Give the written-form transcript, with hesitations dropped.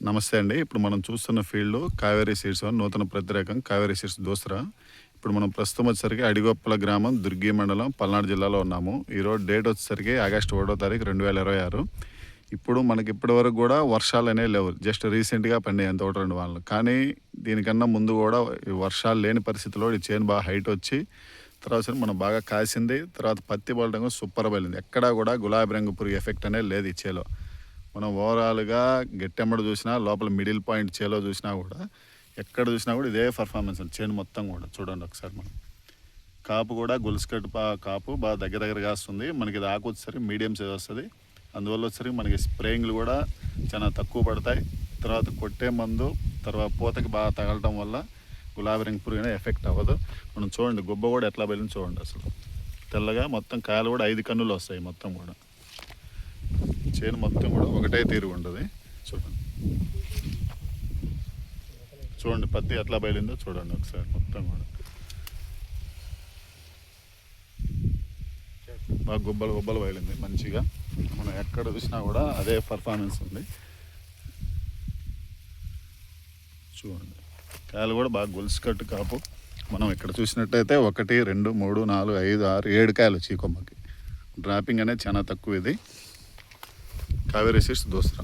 నమస్తే అండి. ఇప్పుడు మనం చూస్తున్న ఫీల్డ్ కావేరీ సీడ్స్ నూతన ప్రతిరకం కావేరీ సీడ్స్ దోసరా. ఇప్పుడు మనం ప్రస్తుతం వచ్చేసరికి అడిగొప్పల గ్రామం, దుర్గి మండలం, పల్నాడు జిల్లాలో ఉన్నాము. ఈరోజు డేట్ వచ్చేసరికి ఆగస్టు 1వ తారీఖు 2026. ఇప్పుడు మనకి ఇప్పటి వరకు కూడా వర్షాలు అనేవి లేవు. జస్ట్ రీసెంట్గా పడినాయి అంత 1-2 వానలు. కానీ దీనికన్నా ముందు కూడా వర్షాలు లేని పరిస్థితిలో ఈ చేను బాగా హైట్ వచ్చి తర్వాత మనం బాగా కాసింది. తర్వాత పత్తి పడడం కూడా సూపర్ పడింది. ఎక్కడా కూడా గులాబీ రంగు పురుగు ఎఫెక్ట్ అనేది లేదు ఈ చేలో. మనం ఓవరాల్గా గట్టెమ్మడి చూసినా, లోపల మిడిల్ పాయింట్ చేలో చూసినా కూడా ఎక్కడ చూసినా కూడా ఇదే పర్ఫార్మెన్స్ ఉంది. చేను మొత్తం కూడా చూడండి ఒకసారి. మనం కాపు కూడా గొలుసుకట్ కాపు బాగా దగ్గరగా వస్తుంది. మనకి ఇది ఆకు వచ్చేసరికి మీడియం సైజ్ వస్తుంది. అందువల్ల వచ్చేసరికి మనకి స్ప్రేయింగ్లు కూడా చాలా తక్కువ పడతాయి. తర్వాత కొట్టే మందు తర్వాత పూతకి బాగా తగలటం వల్ల గులాబీ రంగు పురుగు అనేది ఎఫెక్ట్ అవ్వదు. మనం చూడండి గుబ్బ కూడా ఎట్లా వెళ్ళింది చూడండి. అసలు తెల్లగా మొత్తం కాయలు కూడా 5 కన్నులు వస్తాయి. మొత్తం కూడా చేను మొత్తం కూడా ఒకటే తీరు ఉంటుంది. చూడండి పత్తి ఎట్లా బయలుందో చూడండి ఒకసారి. మొత్తం కూడా బాగా గుబ్బలు బయలుంది మంచిగా. మనం ఎక్కడ చూసినా కూడా అదే పర్ఫార్మెన్స్ ఉంది. చూడండి కాయలు కూడా బాగా గొలుసు కట్టు కాపు. మనం ఇక్కడ చూసినట్టయితే 1, 2, 3, 4, 5, 6, 7 కాయలు వచ్చి కొమ్మకి. డ్రాపింగ్ అనేది చాలా తక్కువ. ఇది కావేరీ సీడ్స్ దోసరా.